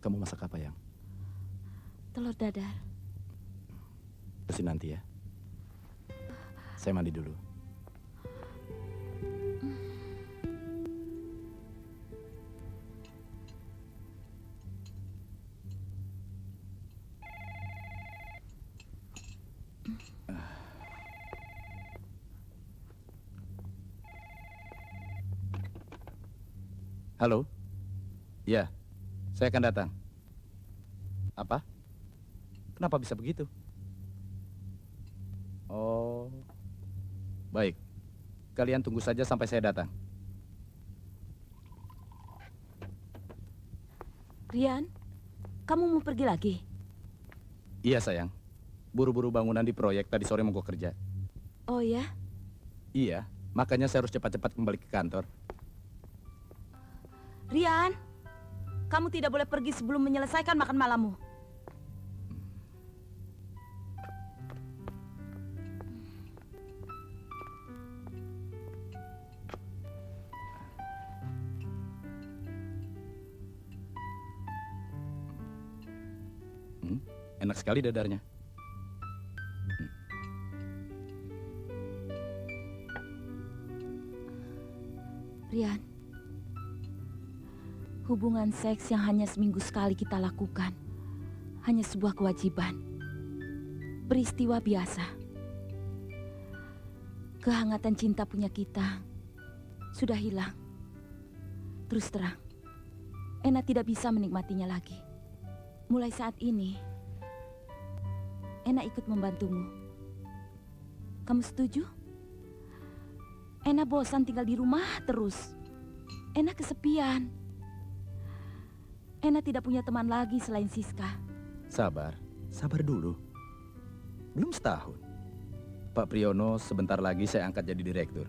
Kamu masak apa, Yang? Telur dadar. Terusin nanti ya. Saya mandi dulu. Halo? Ya, saya akan datang. Apa? Kenapa bisa begitu? Oh, baik. Kalian tunggu saja sampai saya datang. Rian, kamu mau pergi lagi? Iya, sayang. Buru-buru bangunan di proyek tadi sore mogok kerja. Oh ya? Iya, makanya saya harus cepat-cepat kembali ke kantor. Rian, kamu tidak boleh pergi sebelum menyelesaikan makan malammu. Enak sekali dadarnya. Rian, hubungan seks yang hanya seminggu sekali kita lakukan hanya sebuah kewajiban, peristiwa biasa. Kehangatan cinta punya kita sudah hilang. Terus terang, Ena tidak bisa menikmatinya lagi. Mulai saat ini, Ena ikut membantumu. Kamu setuju? Ena bosan tinggal di rumah terus. Ena kesepian. Ena tidak punya teman lagi selain Siska. Sabar, sabar dulu. Belum setahun. Pak Priyono sebentar lagi saya angkat jadi direktur.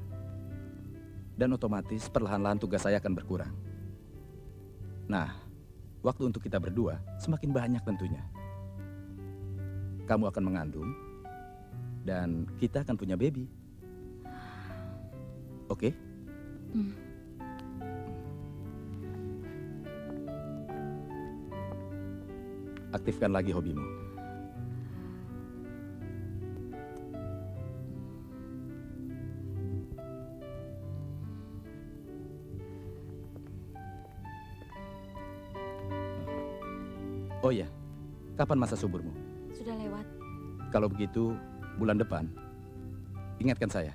Dan otomatis perlahan-lahan tugas saya akan berkurang. Nah, waktu untuk kita berdua semakin banyak tentunya. Kamu akan mengandung, dan kita akan punya baby. Oke? Aktifkan lagi hobimu. Oh ya, kapan masa suburmu? Sudah lewat. Kalau begitu, bulan depan, ingatkan saya.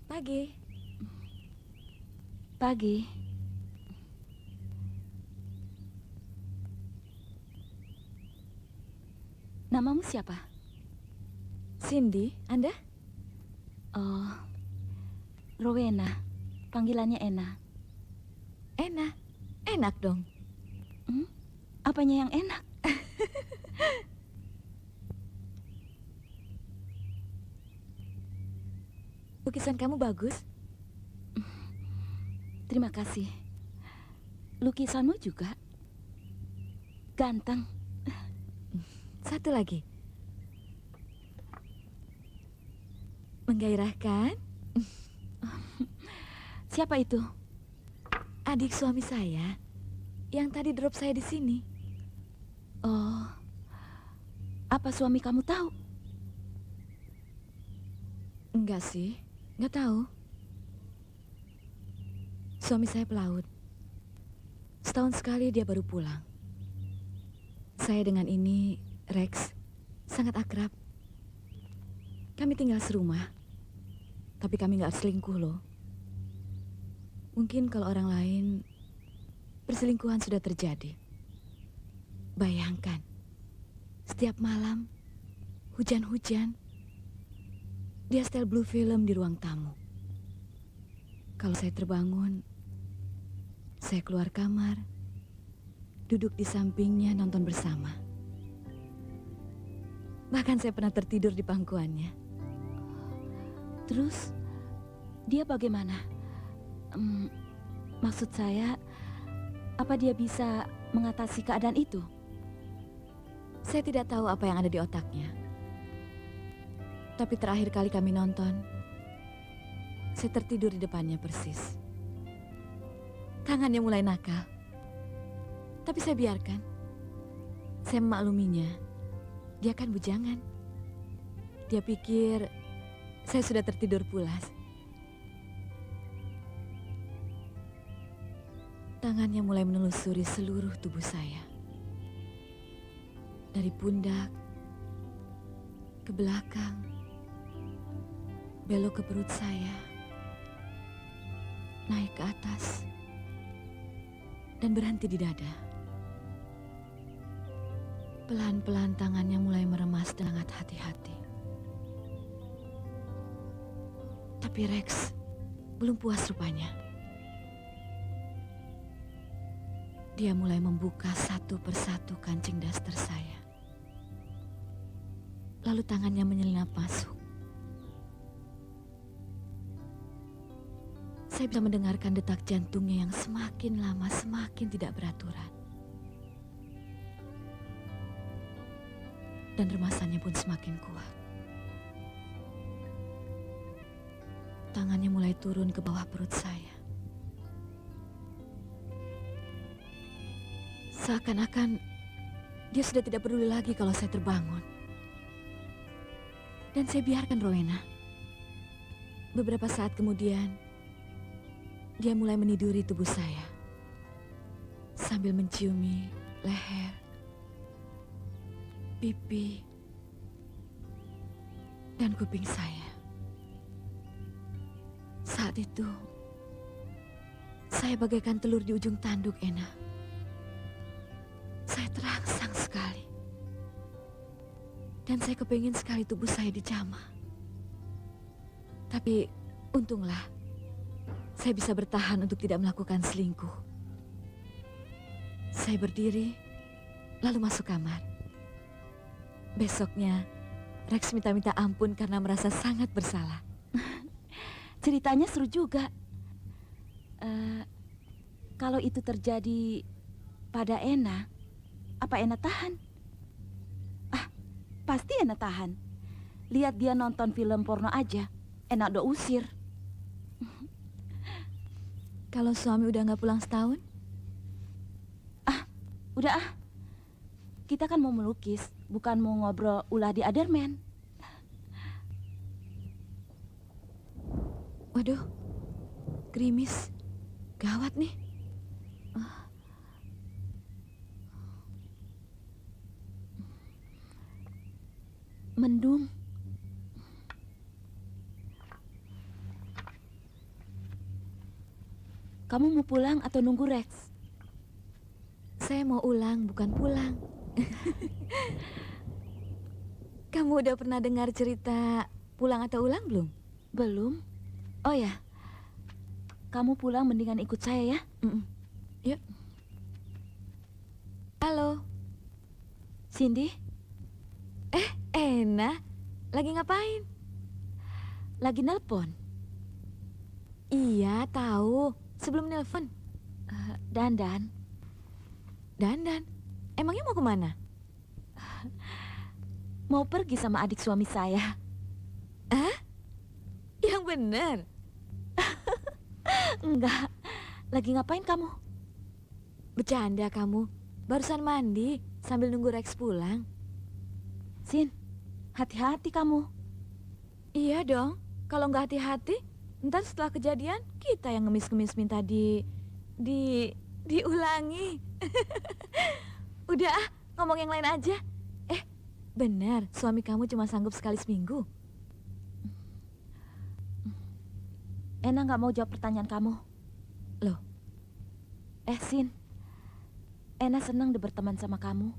Pagi. Pagi. Namamu siapa? Cindy, Anda? Oh, Rowena. Panggilannya Ena. Enak. Enak dong. Apanya yang enak? Lukisan kamu bagus. Terima kasih. Lukisanmu juga ganteng. Satu lagi. Menggairahkan. Siapa itu? Adik suami saya yang tadi drop saya di sini. Oh, apa suami kamu tahu? Enggak sih, enggak tahu. Suami saya pelaut. Setahun sekali dia baru pulang. Saya dengan ini, Rex, sangat akrab. Kami tinggal serumah, tapi kami nggak selingkuh loh. Mungkin kalau orang lain, perselingkuhan sudah terjadi. Bayangkan, setiap malam, hujan-hujan, dia setel blue film di ruang tamu. Kalau saya terbangun, saya keluar kamar, duduk di sampingnya nonton bersama. Bahkan saya pernah tertidur di pangkuannya. Terus, dia bagaimana? Maksud saya, apa dia bisa mengatasi keadaan itu? Saya tidak tahu apa yang ada di otaknya. Tapi terakhir kali kami nonton, saya tertidur di depannya persis. Tangannya mulai nakal. Tapi saya biarkan. Saya memakluminya. Dia kan bujangan. Dia pikir saya sudah tertidur pulas. Tangannya mulai menelusuri seluruh tubuh saya. Dari pundak, ke belakang, belok ke perut saya, naik ke atas, dan berhenti di dada. Pelan-pelan tangannya mulai meremas dengan hati-hati. Tapi Rex belum puas rupanya. Dia mulai membuka satu persatu kancing daster saya. Lalu tangannya menyelinap masuk. Saya bisa mendengarkan detak jantungnya yang semakin lama semakin tidak beraturan. Dan remasannya pun semakin kuat. Tangannya mulai turun ke bawah perut saya. Seakan-akan dia sudah tidak peduli lagi kalau saya terbangun. Dan saya biarkan Rowena. Beberapa saat kemudian, dia mulai meniduri tubuh saya. Sambil menciumi leher, pipi, dan kuping saya. Saat itu, saya bagaikan telur di ujung tanduk, Ena. Saya terangsang sekali. Dan saya kepingin sekali tubuh saya dijamah. Tapi untunglah, saya bisa bertahan untuk tidak melakukan selingkuh. Saya berdiri, lalu masuk kamar. Besoknya, Rex minta ampun karena merasa sangat bersalah. Ceritanya seru juga. Kalau itu terjadi pada Ena, apa Ena tahan? Pasti Ena tahan. Lihat dia nonton film porno aja, Ena udah usir. Kalau suami udah nggak pulang setahun? Udah. Kita kan mau melukis, bukan mau ngobrol ulah di Aderman. Waduh, gerimis. Gawat nih. Mendung. Kamu mau pulang atau nunggu Rex? Saya mau ulang, bukan pulang. Kamu udah pernah dengar cerita pulang atau ulang belum? Belum. Oh ya, kamu pulang mendingan ikut saya ya. Yuk. Halo, Cindy, Ena, lagi ngapain? lagi nelpon. Iya, tahu. Sebelum nelpon. Dandan. Dandan, emangnya mau kemana? Mau pergi sama adik suami saya. Yang bener. Enggak. Lagi ngapain kamu? Bercanda kamu. Barusan mandi sambil nunggu Rex pulang. Sin, hati-hati kamu. Iya dong. Kalau nggak hati-hati, ntar setelah kejadian kita yang ngemis-ngemis minta diulangi. Udah ngomong yang lain aja. Benar, suami kamu cuma sanggup sekali seminggu. Ena nggak mau jawab pertanyaan kamu. Loh? Sin, Ena senang deh berteman sama kamu.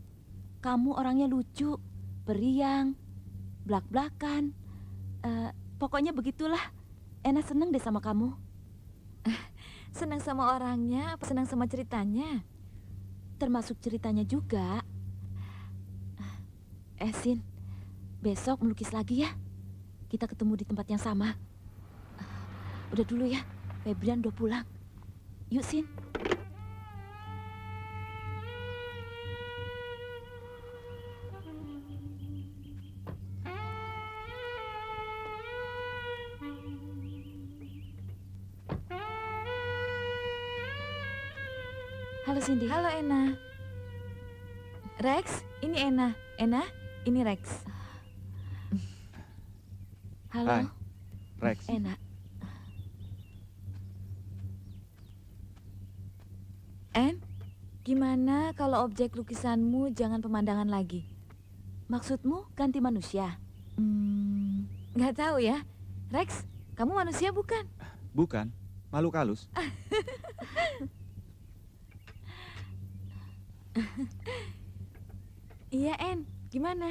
Kamu orangnya lucu, periang, blak-blakan. Pokoknya begitulah. Ena senang deh sama kamu. Senang sama orangnya apa senang sama ceritanya? Termasuk ceritanya juga. Sin, besok melukis lagi ya. Kita ketemu di tempat yang sama. Udah dulu ya, Febrian udah pulang. Yuk, Sin. Halo, Cindy. Halo, Ena. Rex, ini Ena. Ena, ini Rex. Halo. Hai, Rex. Enak. En, gimana kalau objek lukisanmu jangan pemandangan lagi? Maksudmu ganti manusia? Nggak tahu ya. Rex, kamu manusia bukan? Bukan, makhluk halus. Iya, En. Gimana?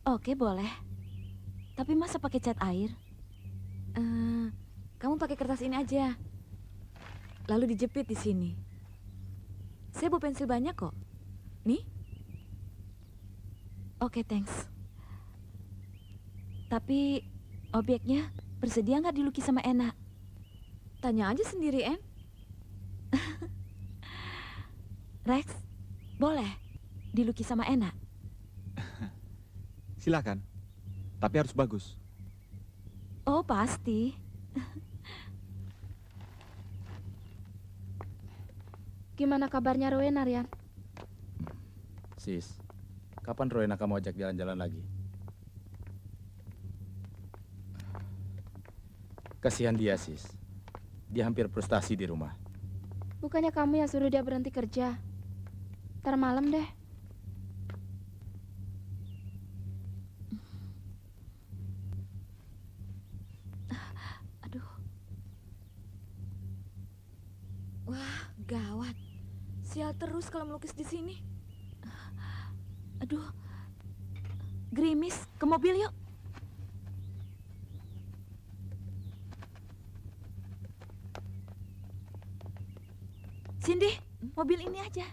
Oke, boleh. Tapi masa pakai cat air? Kamu pakai kertas ini aja. Lalu dijepit di sini. Saya bawa pensil banyak kok. Nih. Oke, thanks. Tapi objeknya bersedia nggak dilukis sama Ena? Tanya aja sendiri, En. Rex, boleh dilukis sama Ena? Silakan, tapi harus bagus. Oh, pasti. Gimana kabarnya Rowena, Rian? Sis, kapan Rowena kamu ajak jalan-jalan lagi? Kasihan dia, Sis. Dia hampir frustasi di rumah. Bukannya kamu yang suruh dia berhenti kerja? Ntar malam deh. Aduh, Wah, gawat. Sial terus kalau melukis di sini. aduh. Gerimis, ke mobil yuk. Cindy, mobil ini aja.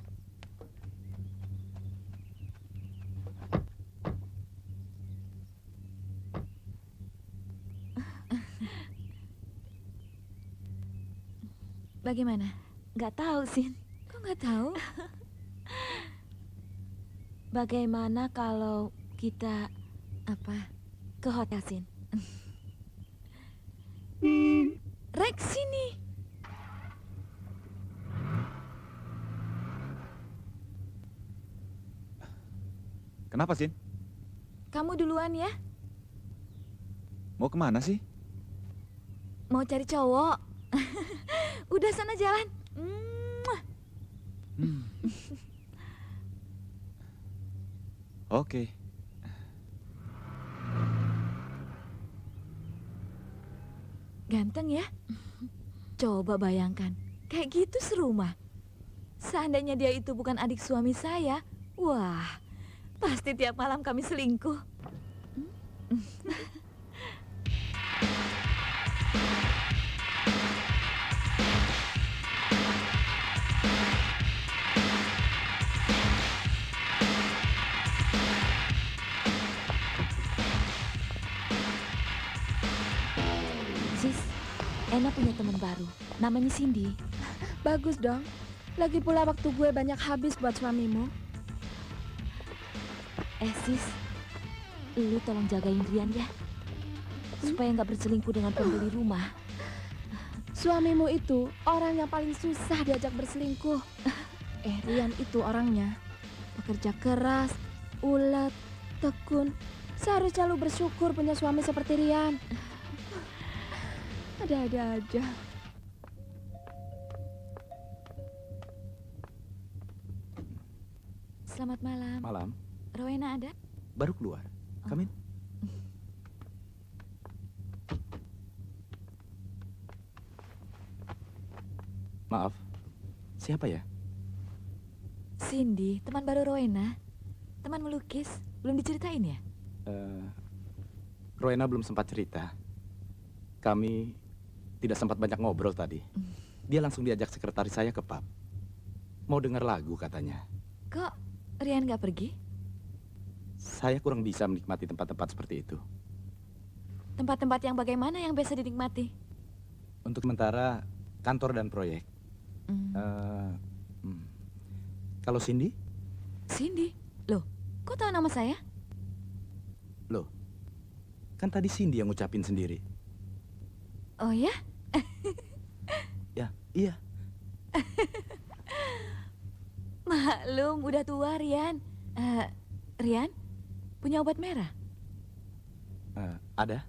Bagaimana? Nggak tahu, Sin. Kok nggak tahu? Bagaimana kalau kita Apa? ke hotel, Sin? Rex, sini. Kenapa, Sin? Kamu duluan ya. Mau kemana sih? Mau cari cowok. Udah sana jalan. Mwah. Hmm. Oke. Ganteng ya? Coba bayangkan, kayak gitu serumah. Seandainya dia itu bukan adik suami saya, wah, pasti tiap malam kami selingkuh. Sis, Ena punya teman baru. Namanya Cindy. Bagus dong. Lagi pula waktu gue banyak habis buat suamimu. Sis, lu tolong jagain Rian ya. Supaya nggak berselingkuh dengan pembeli rumah. Suamimu itu orang yang paling susah diajak berselingkuh. Rian itu orangnya pekerja keras, ulet, tekun. Seharusnya lu bersyukur punya suami seperti Rian. Ada-ada aja. Selamat malam. Malam, Rowena ada? baru keluar. Come in. Maaf, siapa ya? Cindy, teman baru Rowena. Teman melukis. Belum diceritain ya? Rowena belum sempat cerita. Kami tidak sempat banyak ngobrol tadi. Dia langsung diajak sekretaris saya ke pub. Mau dengar lagu katanya. Kok Rian nggak pergi? Saya kurang bisa menikmati tempat-tempat seperti itu. Tempat-tempat yang bagaimana yang biasa dinikmati? Untuk sementara kantor dan proyek. Hmm. Kalau Cindy? Cindy? Loh, kok tahu nama saya? Loh, kan tadi Cindy yang ngucapin sendiri. Oh ya? Ya, iya. Maklum, udah tua Rian. Rian, punya obat merah? Ada.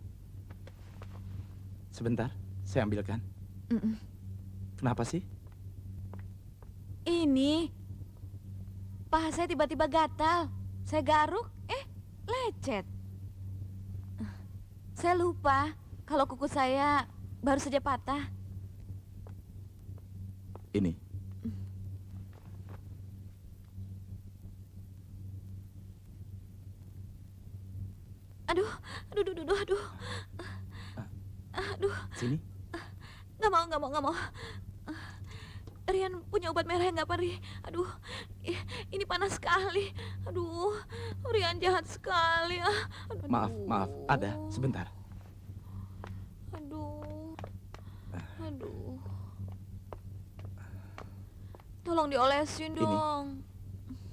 Sebentar, saya ambilkan. Mm-mm. Kenapa sih? Ini, paha saya tiba-tiba gatal. Saya garuk, lecet. Saya lupa kalau kuku saya baru saja patah. Ini. Aduh, aduh. Aduh, Sini. nggak mau. Rian punya obat merah yang nggak perih. Aduh, ini panas sekali. Aduh, Rian jahat sekali. Aduh. Maaf, ada. Sebentar. Aduh. Tolong diolesin Ini. dong.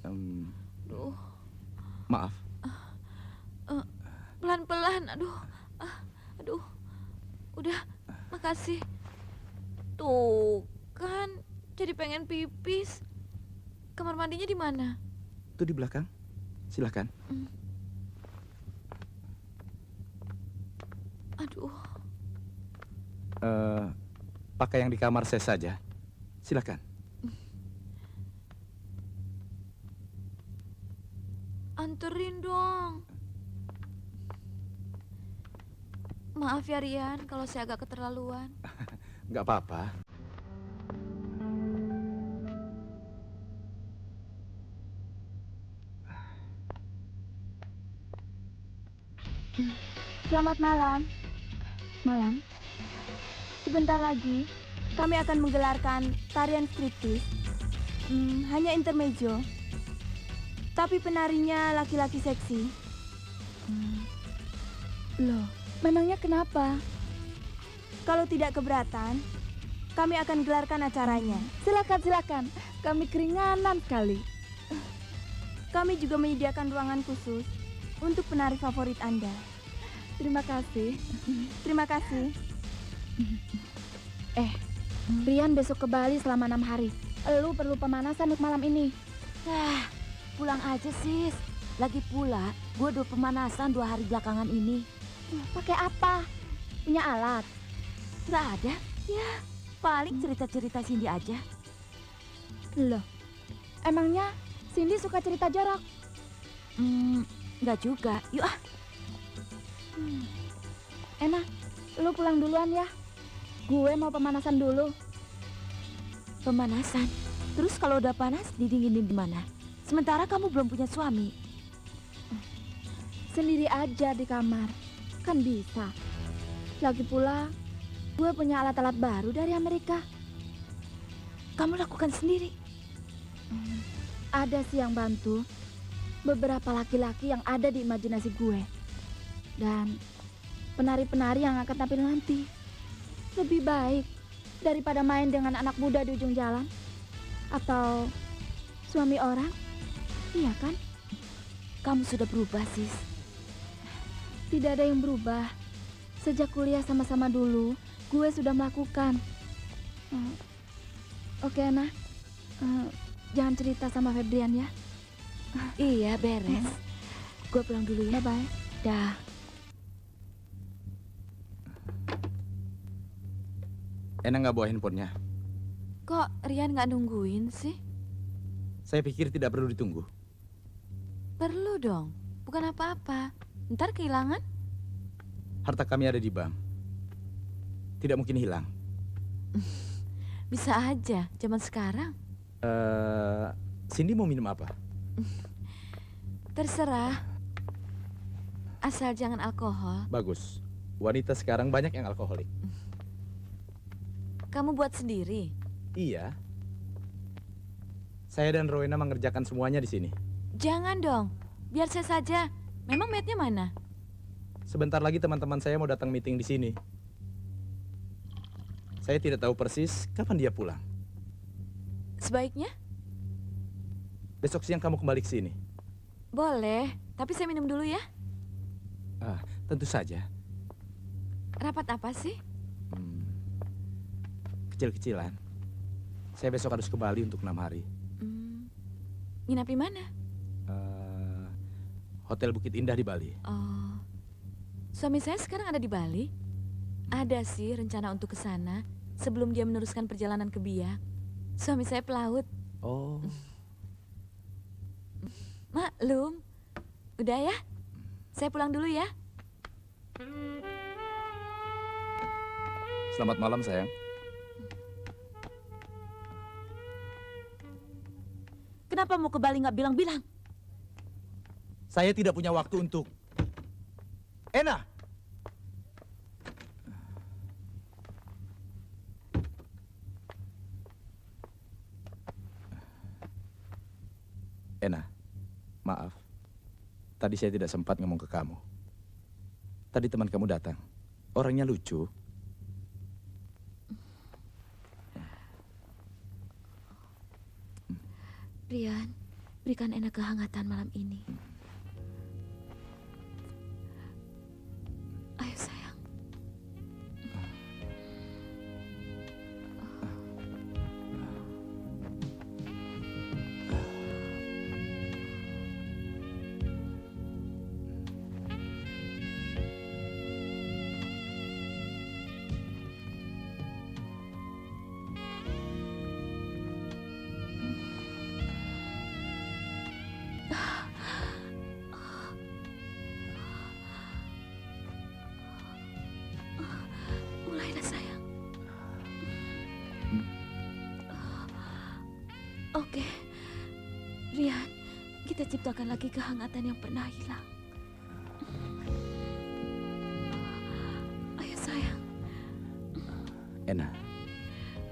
Em, Aduh, maaf. pelan-pelan. Aduh. Udah, makasih. Tuh, kan jadi pengen pipis. Kamar mandinya di mana? Itu di belakang. Silakan. Aduh. Pakai yang di kamar saya saja. Silakan. Anterin dong. Maaf ya Rian kalau saya agak keterlaluan. Nggak apa-apa. Selamat malam. Malam. Sebentar lagi kami akan menggelarkan tarian striptease. Hanya intermezzo. Tapi penarinya laki-laki seksi. Loh, memangnya kenapa? Kalau tidak keberatan, kami akan gelarkan acaranya. Silakan. Kami keringanan sekali. Kami juga menyediakan ruangan khusus untuk penari favorit Anda. Terima kasih. Terima kasih. Rian besok ke Bali selama 6 hari. Lu perlu pemanasan untuk malam ini. Pulang aja, sis. Lagi pula, gue udah pemanasan 2 hari belakangan ini. Pakai apa? Punya alat? Nggak ada. Ya, paling cerita-cerita Cindy aja. Loh, emangnya Cindy suka cerita jorok? Nggak juga. Yuk ah. Enak, lu pulang duluan ya. Gue mau pemanasan dulu. Pemanasan. Terus kalau udah panas, didinginin di mana? Sementara kamu belum punya suami. Sendiri aja di kamar. Kan bisa. Lagi pula, gue punya alat-alat baru dari Amerika. Kamu lakukan sendiri. Ada sih yang bantu. Beberapa laki-laki yang ada di imajinasi gue. Dan penari-penari yang akan tampil nanti. Lebih baik daripada main dengan anak muda di ujung jalan. Atau suami orang. Iya kan? Kamu sudah berubah, sis. Tidak ada yang berubah. Sejak kuliah sama-sama dulu, gue sudah melakukan. Oke, Ana. Jangan cerita sama Febrian ya. Iya, beres. Gue pulang dulu ya. Bye-bye. Dah. Enak nggak bawa handphonenya? Kok Rian nggak nungguin sih? Saya pikir tidak perlu ditunggu. Perlu dong. Bukan apa-apa. Ntar kehilangan. Harta kami ada di bank. Tidak mungkin hilang. Bisa aja. Zaman sekarang. Cindy mau minum apa? Terserah. Asal jangan alkohol. Bagus. Wanita sekarang banyak yang alkoholik. Kamu buat sendiri. Iya. Saya dan Rowena mengerjakan semuanya di sini. Jangan dong. Biar saya saja. Memang matnya mana? Sebentar lagi teman-teman saya mau datang meeting di sini. Saya tidak tahu persis kapan dia pulang. Sebaiknya? Besok siang kamu kembali ke sini. Boleh, tapi saya minum dulu ya. Ah, tentu saja. Rapat apa sih? Kecil-kecilan. Saya besok harus ke Bali untuk 6 hari. Nginap di mana? Hotel Bukit Indah di Bali. Oh, suami saya sekarang ada di Bali. Ada sih rencana untuk ke sana sebelum dia meneruskan perjalanan ke Biak. Suami saya pelaut. Oh, Maklum. Udah ya? Saya pulang dulu ya. selamat malam sayang. Kenapa mau ke Bali nggak bilang-bilang? Saya tidak punya waktu untuk... Ena! Ena, maaf. Tadi saya tidak sempat ngomong ke kamu. Tadi teman kamu datang. Orangnya lucu. Rian, berikan Ena kehangatan malam ini. Ayo sayang. Mulailah sayang. Oke, Rian, kita ciptakan lagi kehangatan yang pernah hilang. Ayo sayang. Ena,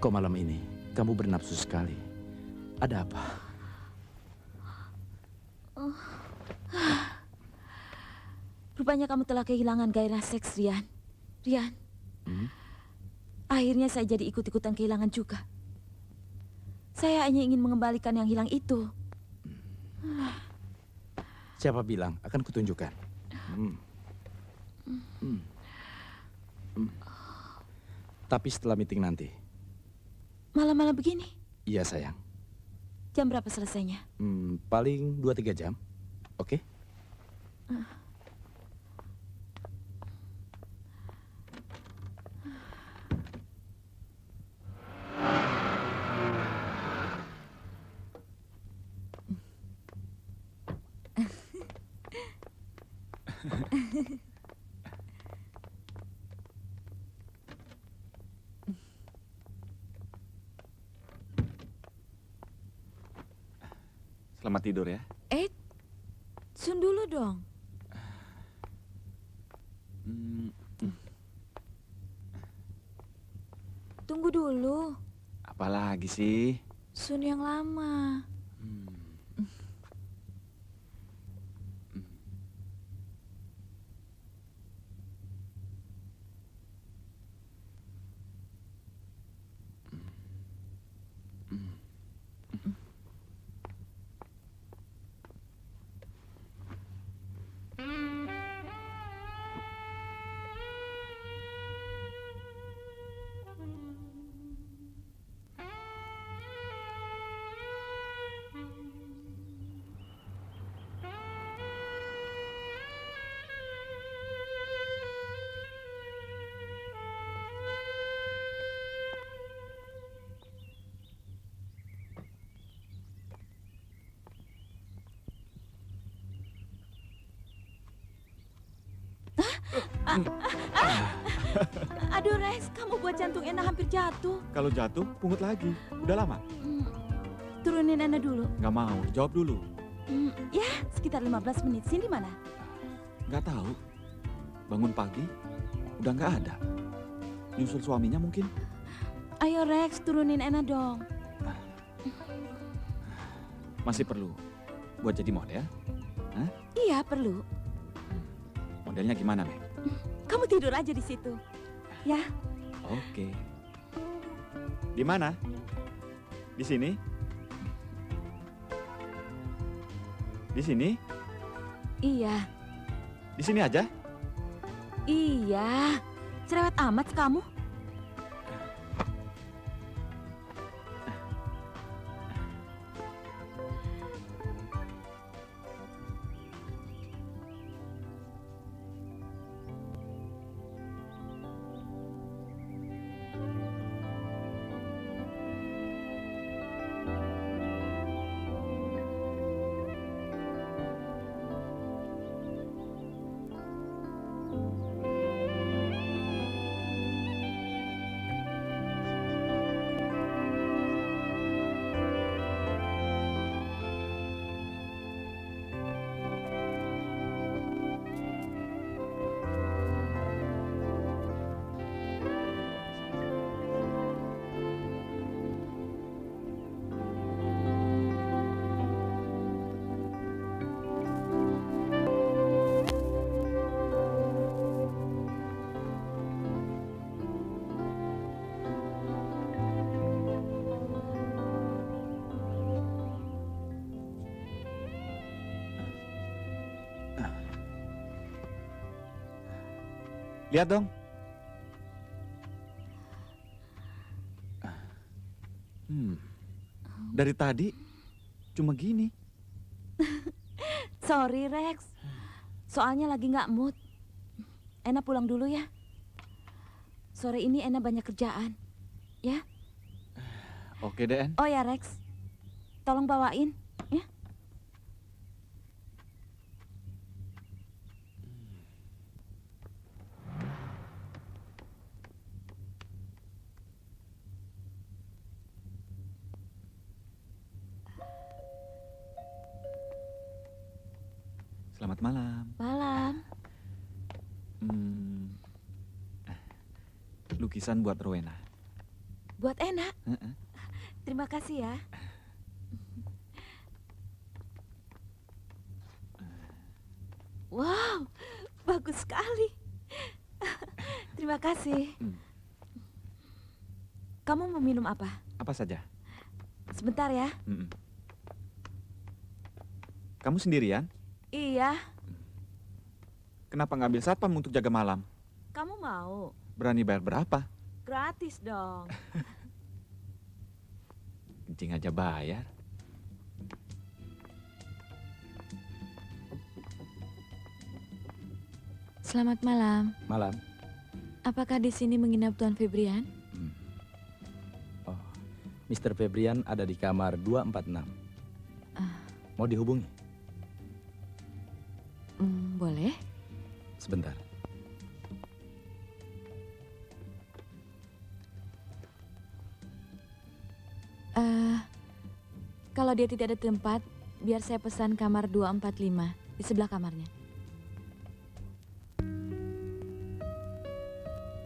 kok malam ini kamu bernafsu sekali? Ada apa? Rupanya kamu telah kehilangan gairah seks, Rian. Rian, akhirnya saya jadi ikut-ikutan kehilangan juga. Saya hanya ingin mengembalikan yang hilang itu. Siapa bilang akan kutunjukkan? Tapi setelah meeting nanti. Malam-malam begini, Iya sayang. jam berapa selesainya? Paling 2-3 jam. Oke? Selamat tidur ya. Sun dulu dong. Hmm, Tunggu dulu. Apalagi sih? Sun yang lama. Aduh Rex, kamu buat jantung Ena hampir jatuh. Kalau jatuh, pungut lagi. Udah lama? Turunin Ena dulu. Nggak mau, jawab dulu. Ya, sekitar 15 menit. Sini mana? Nggak tahu. Bangun pagi, udah nggak ada. Nyusul suaminya mungkin. Ayo Rex, turunin Ena dong. Masih perlu buat jadi model. Iya, perlu. Modelnya gimana, Meg? Kamu tidur aja di situ. Ya, Oke. Di mana? Di sini? Di sini? iya, Di sini aja? iya. Cerewet amat kamu. Lihat dong. Dari tadi cuma gini. Sorry, Rex. Soalnya lagi nggak mood. Ena pulang dulu ya. Sore ini Ena banyak kerjaan. Ya? Oke deh, En. Oh ya, Rex. Tolong bawain, ya. Selamat malam. Malam. Lukisan buat Rowena. Buat Ena. Heeh. Terima kasih ya. Wow, bagus sekali. Terima kasih. Kamu mau minum apa? Apa saja? Sebentar ya. Mm-mm. Kamu sendirian? Iya, Kenapa ngambil satpam untuk jaga malam? kamu mau? Berani bayar berapa? Gratis dong. Kencing aja bayar. Selamat malam. Malam. Apakah di sini menginap Tuan Febrian? Oh, Mr. Febrian ada di kamar 246. Mau dihubungi? Boleh. Sebentar. Kalau dia tidak ada tempat, biar saya pesan kamar 245 di sebelah kamarnya.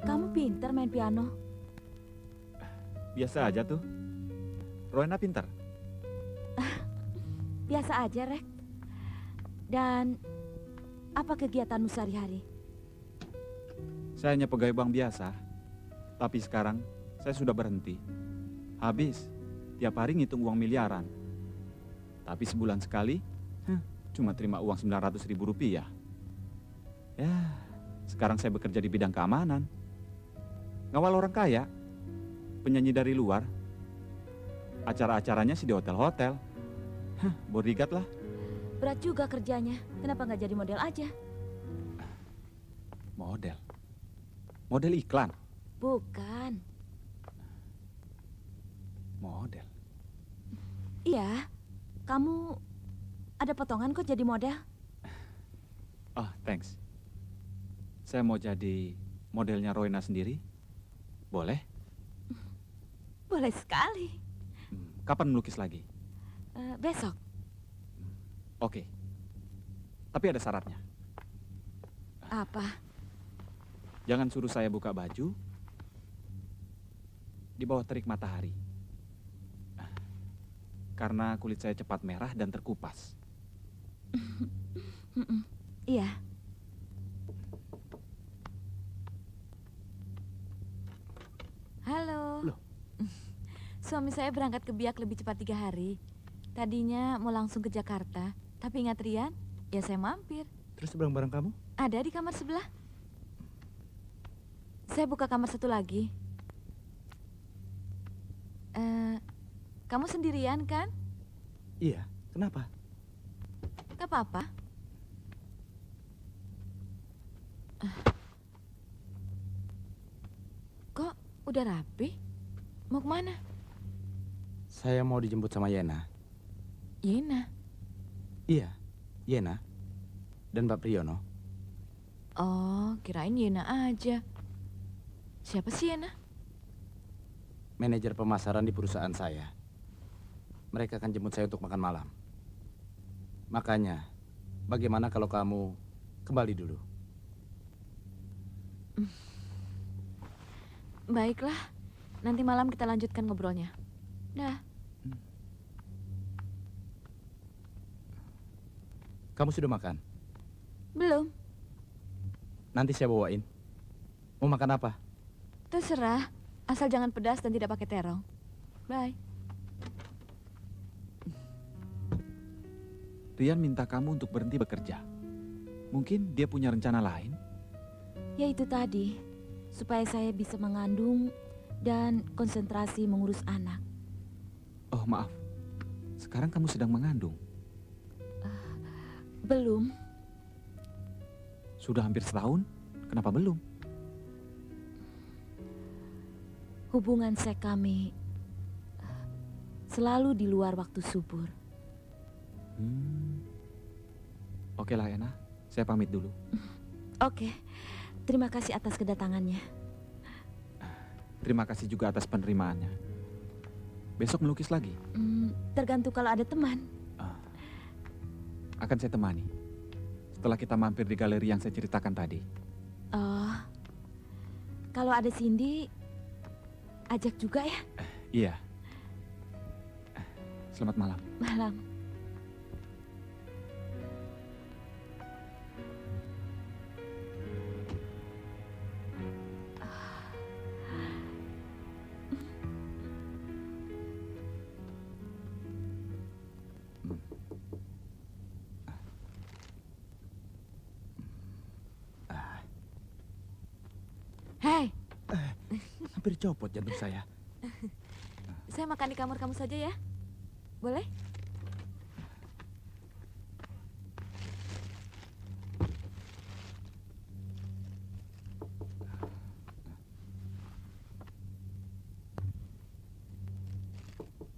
Kamu pintar main piano. Biasa aja tuh. Rowena pintar. Biasa aja, Rek. Dan apa kegiatanmu sehari-hari? Saya hanya pegawai bank biasa. Tapi sekarang saya sudah berhenti. Habis, tiap hari ngitung uang miliaran. Tapi sebulan sekali, cuma terima uang 900.000 rupiah. Ya, sekarang saya bekerja di bidang keamanan. Ngawal orang kaya, penyanyi dari luar. Acara-acaranya sih di hotel-hotel. Bodyguard lah. Berat juga kerjanya. Kenapa nggak jadi model aja? Model. Model iklan. Bukan. Model. Iya. Kamu ada potongan kok jadi model. Thanks. Saya mau jadi modelnya Rowena sendiri. Boleh? Boleh sekali. Kapan melukis lagi? Besok. Oke. Tapi ada syaratnya. Apa? Jangan suruh saya buka baju di bawah terik matahari. Karena kulit saya cepat merah dan terkupas. Iya. Suami saya berangkat ke Biak lebih cepat 3 hari. Tadinya mau langsung ke Jakarta, tapi ingat Rian, ya saya mampir. Terus barang-barang kamu? Ada di kamar sebelah. Saya buka kamar satu lagi. Kamu sendirian kan? Iya, kenapa? Gak apa-apa. Kok udah rapi? Mau kemana? Saya mau dijemput sama Yena. Yena. Iya, Yena. Dan Pak Priyono. Oh, kirain Yena aja. Siapa sih Yena? Manajer pemasaran di perusahaan saya. Mereka akan jemput saya untuk makan malam. Makanya, bagaimana kalau kamu kembali dulu? Baiklah, nanti malam kita lanjutkan ngobrolnya. Dah. Kamu sudah makan? Belum. Nanti saya bawain. Mau makan apa? Terserah, asal jangan pedas dan tidak pakai terong. Bye. Rian minta kamu untuk berhenti bekerja. Mungkin dia punya rencana lain? Ya itu tadi, supaya saya bisa mengandung dan konsentrasi mengurus anak. Oh maaf, sekarang kamu sedang mengandung. Belum. Sudah hampir setahun, kenapa belum? Hubungan seks kami selalu di luar waktu subur. Oke lah Yana, saya pamit dulu. Oke, terima kasih atas kedatangannya. Terima kasih juga atas penerimaannya. Besok melukis lagi. Tergantung kalau ada teman. Akan saya temani. Setelah kita mampir di galeri yang saya ceritakan tadi. Oh, kalau ada Cindy, ajak juga ya. Iya. Selamat malam. Malam. Hei, Hampir copot jantung saya. saya makan di kamar kamu saja ya. Boleh?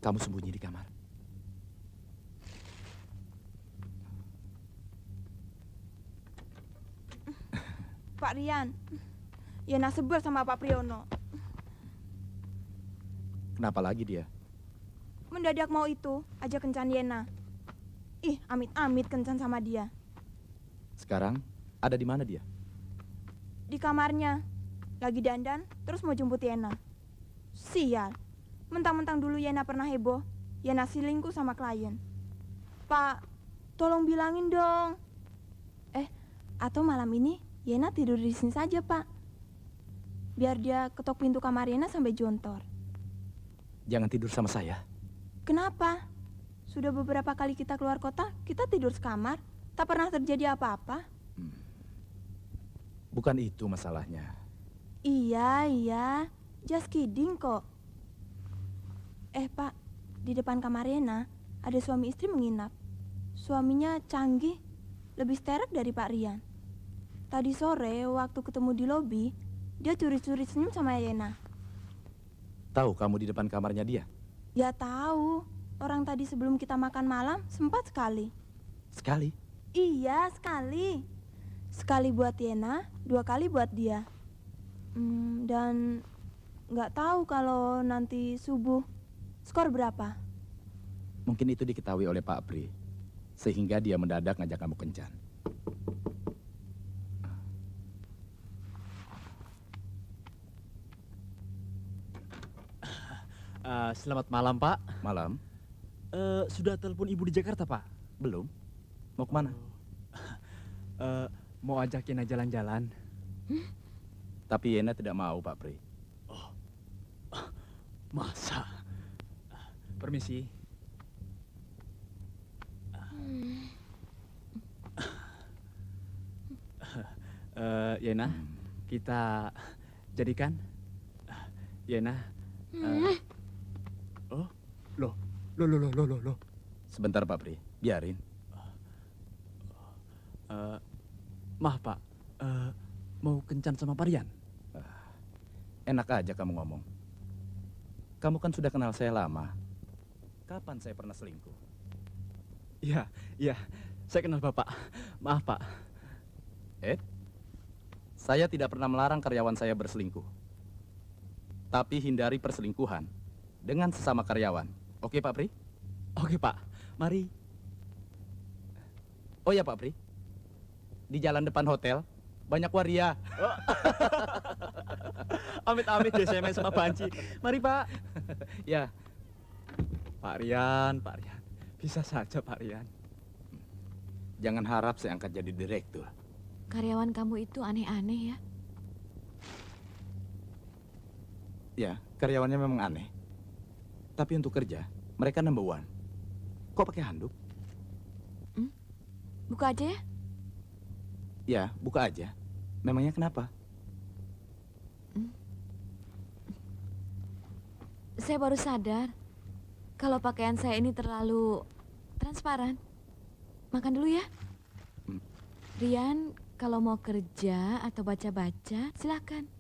Kamu sembunyi di kamar. Pak Rian, Yena sebel sama Pak Priyono. Kenapa lagi dia? Mendadak mau itu, aja kencan Yena. Ih, amit-amit kencan sama dia. Sekarang ada di mana dia? Di kamarnya, lagi dandan, terus mau jemput Yena. Sial, mentang-mentang dulu Yena pernah heboh, Yena selingkuh sama klien. Pak, tolong bilangin dong. Atau malam ini Yena tidur di sini saja, Pak. Biar dia ketok pintu kamar Yena sampai jontor. Jangan tidur sama saya. Kenapa? Sudah beberapa kali kita keluar kota, kita tidur sekamar. Tak pernah terjadi apa-apa. Bukan itu masalahnya. Iya, just kidding kok. Pak, di depan kamar Yena ada suami istri menginap. Suaminya canggih, lebih sterek dari Pak Rian. Tadi sore waktu ketemu di lobi, dia curi-curi senyum sama Yena. Tahu kamu di depan kamarnya dia? Ya tahu, orang tadi sebelum kita makan malam sempat sekali. Sekali. Iya, sekali. Sekali buat Yena, 2 kali buat dia. Dan nggak tahu kalau nanti subuh skor berapa. Mungkin itu diketahui oleh Pak Pri, sehingga dia mendadak ngajak kamu kencan. Selamat malam, Pak. Malam? Sudah telepon ibu di Jakarta, Pak? Belum. Mau kemana? Mau ajakin aja jalan-jalan. Tapi Yena tidak mau, Pak Pri. Masa? Permisi. Yena, kita jadikan. Yena. Oh, loh. Sebentar Pak Pri, biarin. Maaf Pak, mau kencan sama Parian? Enak aja kamu ngomong. Kamu kan sudah kenal saya lama. Kapan saya pernah selingkuh? Iya, saya kenal Bapak. Maaf Pak. Saya tidak pernah melarang karyawan saya berselingkuh. Tapi hindari perselingkuhan dengan sesama karyawan. Oke Pak Pri? Oke Pak, mari. Oh ya Pak Pri, di jalan depan hotel banyak waria. Amit-amit deh saya main sama Banci. Mari Pak. Ya, Pak Rian. Bisa saja Pak Rian. jangan harap saya angkat jadi direktur. Karyawan kamu itu aneh-aneh ya. Ya, karyawannya memang aneh. Tapi untuk kerja, mereka number one. Kok pakai handuk? Buka aja ya. Ya, buka aja. Memangnya kenapa? Saya baru sadar kalau pakaian saya ini terlalu transparan. Makan dulu ya. Rian, kalau mau kerja atau baca-baca, silakan.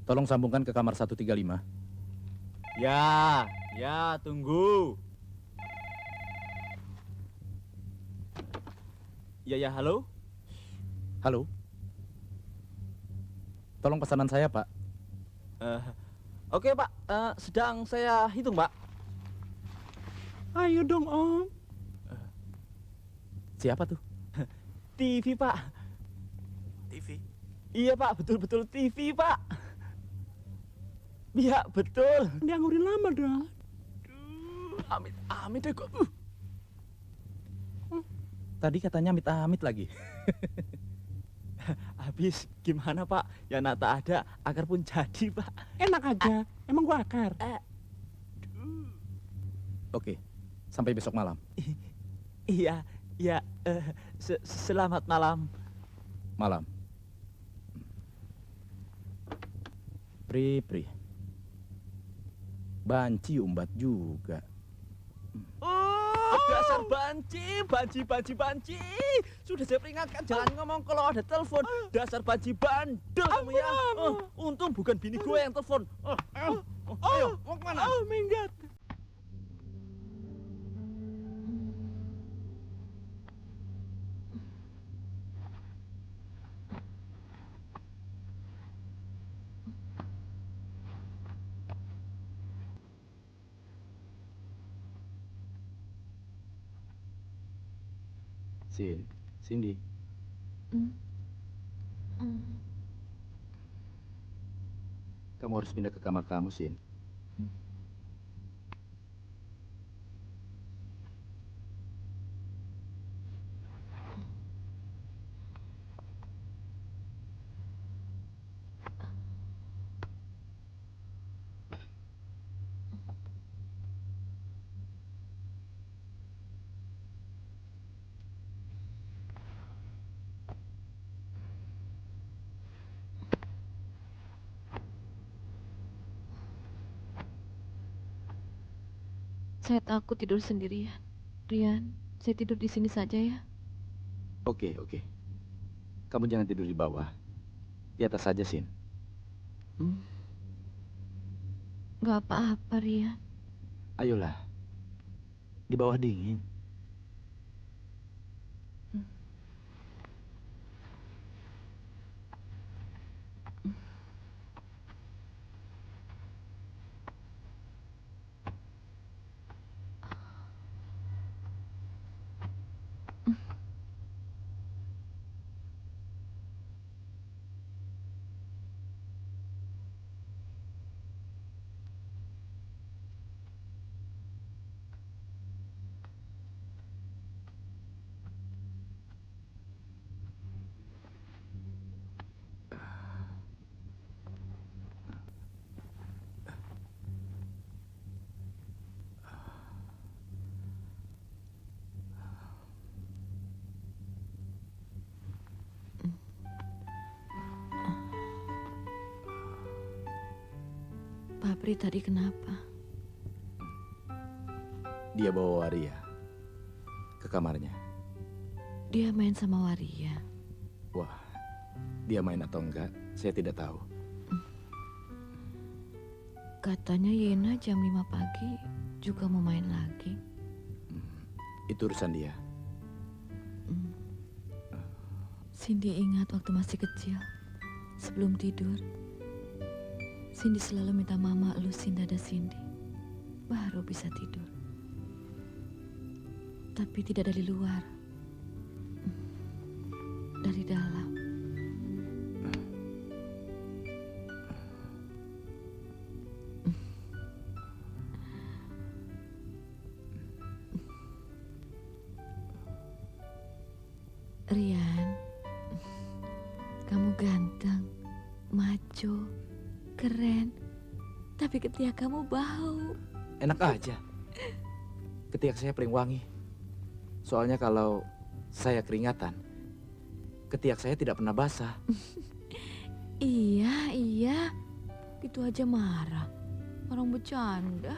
Tolong sambungkan ke kamar 135. Ya, tunggu. Ya, halo? Halo? Tolong pesanan saya, Pak. Oke, Pak. Sedang saya hitung, Pak. Ayo dong, Om. Siapa tuh? TV, Pak. TV. Iya, Pak. Betul-betul TV, Pak. Iya, betul. Dianggurin lama dong. Amit deh kok. Tadi katanya amit-amit lagi. Habis gimana, Pak? Ya nata ada, akar pun jadi, Pak. Enak aja, emang gua akar. Oke, sampai besok malam. Iya. Selamat malam. Malam. Pri. Banci umbat juga. Oh, dasar banci. Sudah saya peringatkan jangan ngomong kalau ada telepon. Dasar banci bandel kamu ya. Untung bukan bini gue yang telepon. Ayo, mau kemana? Minggat. Cindy. Kamu harus pindah ke kamar kamu, Sin. Saya takut tidur sendirian. Rian, saya tidur di sini saja ya. Oke. Kamu jangan tidur di bawah. Di atas saja, Sin. Gak apa-apa, Rian. Ayolah. Di bawah dingin. Pak Pri tadi kenapa? Dia bawa Waria ke kamarnya. Dia main sama Waria. Wah, dia main atau enggak, saya tidak tahu. Katanya Yena jam 5 pagi juga mau main lagi. Itu urusan dia. Cindy ingat waktu masih kecil, sebelum tidur, Cindy selalu minta mama elusin dada Cindy, baru bisa tidur. Tapi tidak dari luar, dari dalam. Rian, kamu ganteng, maco, keren, tapi ketiak kamu bau. Enak aja. Ketiak saya paling wangi. Soalnya kalau saya keringatan, ketiak saya tidak pernah basah. Iya, gitu aja marah. Orang bercanda.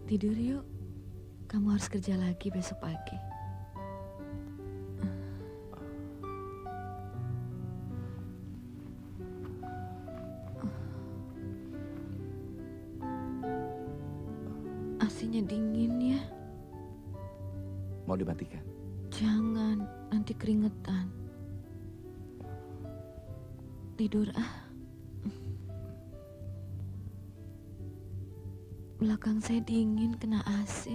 Tidur yuk, kamu harus kerja lagi besok pagi. AC-nya dingin ya. Mau dimatikan? Jangan, nanti keringetan. Tidur ah. Belakang saya dingin kena AC.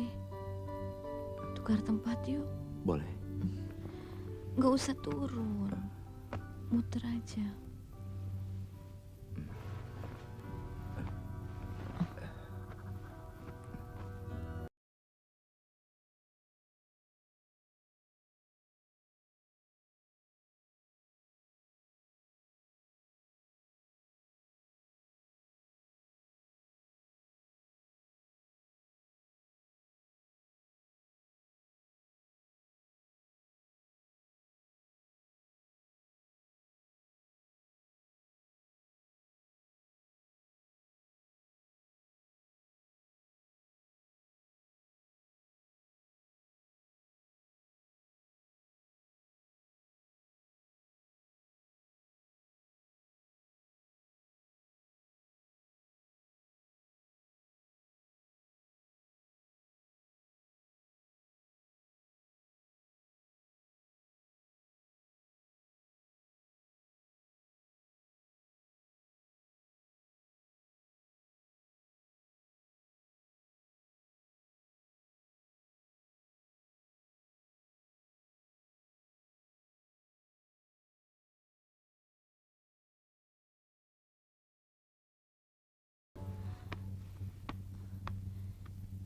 Tukar tempat yuk. Boleh. Nggak usah turun. Muter aja.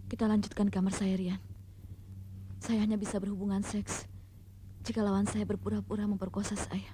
Kita lanjutkan kamar saya, Rian. Saya hanya bisa berhubungan seks jika lawan saya berpura-pura memperkosa saya.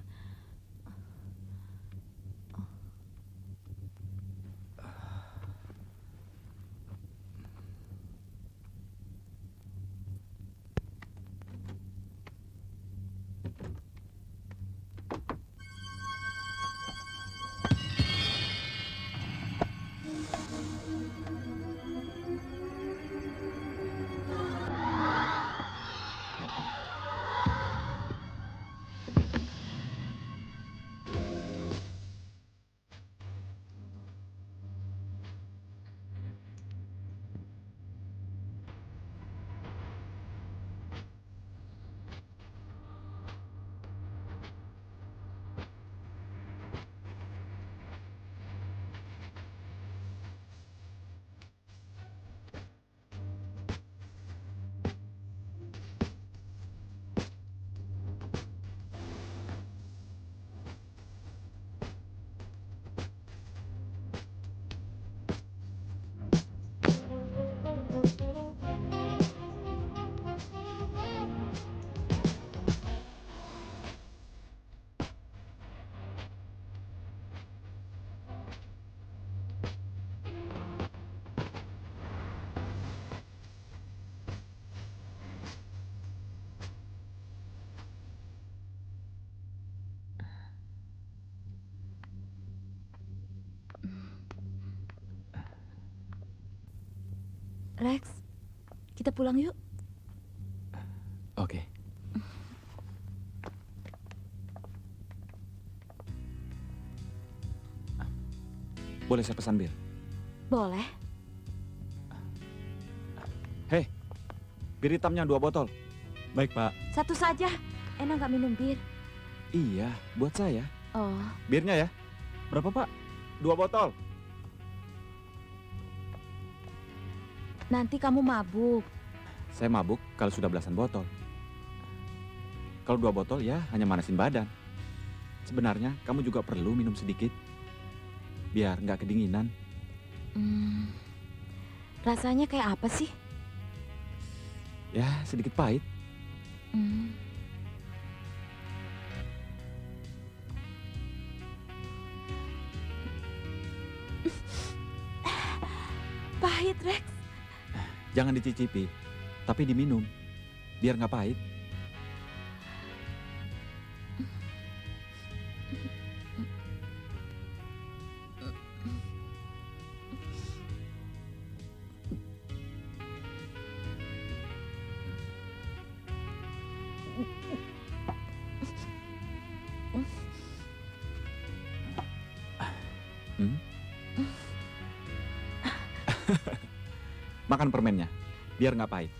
Rex, kita pulang yuk. Oke. Boleh saya pesan bir? Boleh. Hei, bir hitamnya 2 botol. Baik, Pak. Satu saja. Ena nggak minum bir. Iya, buat saya. Oh, Birnya ya. Berapa, Pak? 2 botol. nanti kamu mabuk. Saya mabuk kalau sudah belasan botol. Kalau 2 botol ya hanya manasin badan. Sebenarnya kamu juga perlu minum sedikit. Biar nggak kedinginan. Rasanya kayak apa sih? Ya sedikit pahit. Hmm. Pahit, Rex. Jangan dicicipi, tapi diminum. Biar nggak pahit. Makan permennya, biar nggak pahit.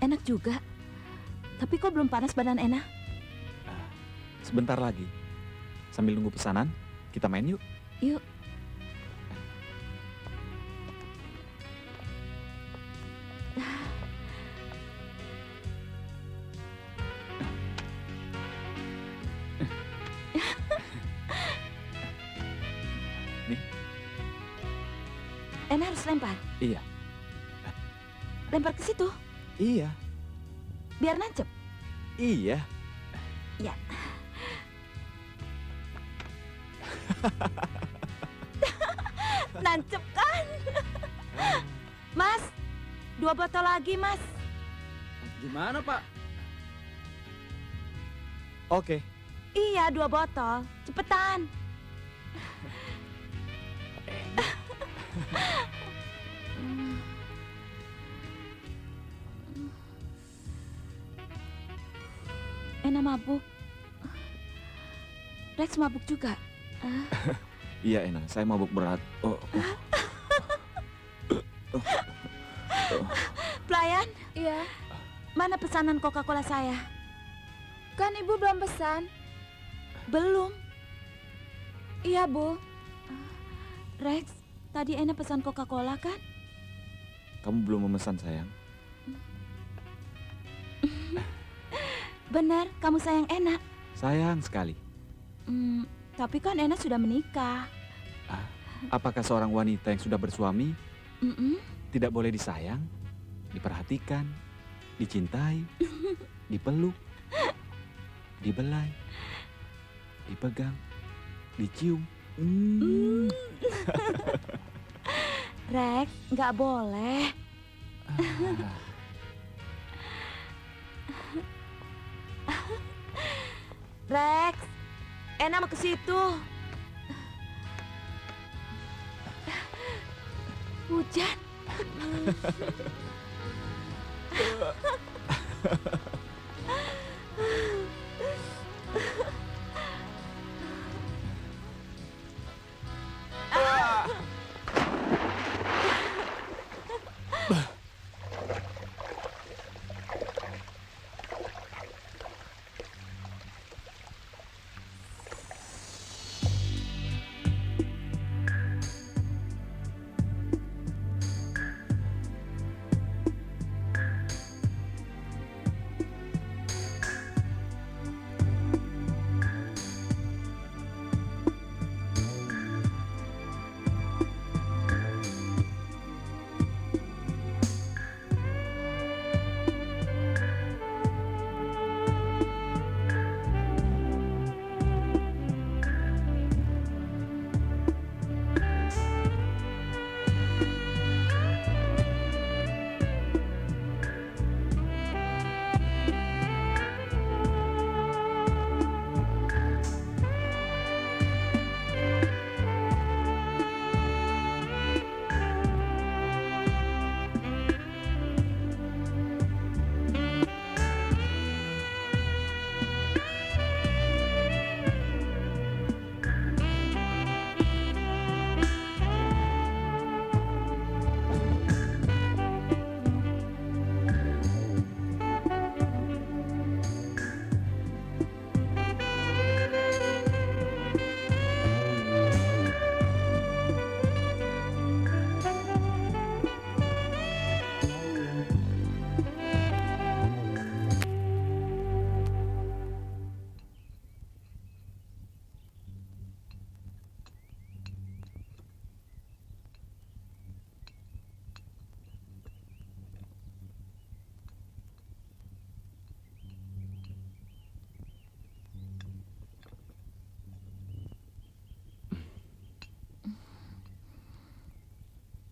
Enak juga. Tapi kok belum panas badan Ena? Sebentar lagi. Sambil nunggu pesanan, kita main yuk. Yuk. Nih. Ena harus lempar. Iya. Lempar ke situ, Iya. biar nancep. Iya. Ya. Nancep kan? Mas, 2 botol lagi, Mas. Gimana, Pak? Oke. Iya, 2 botol. Cepetan. Ena mabuk. Rex mabuk juga. Iya, Ena. Saya mabuk berat. Pelayan, Iya, mana pesanan Coca-Cola saya? kan Ibu belum pesan. Belum. Iya, Bu. Rex, tadi Ena pesan Coca-Cola kan? Kamu belum memesan, sayang. Benar, kamu sayang Ena. Sayang sekali. Tapi kan Ena sudah menikah. Apakah seorang wanita yang sudah bersuami Mm-mm. tidak boleh disayang, diperhatikan, dicintai, dipeluk, dibelai, dipegang, dicium? Rex, nggak boleh. Rex, Ena mau ke situ. Hujan.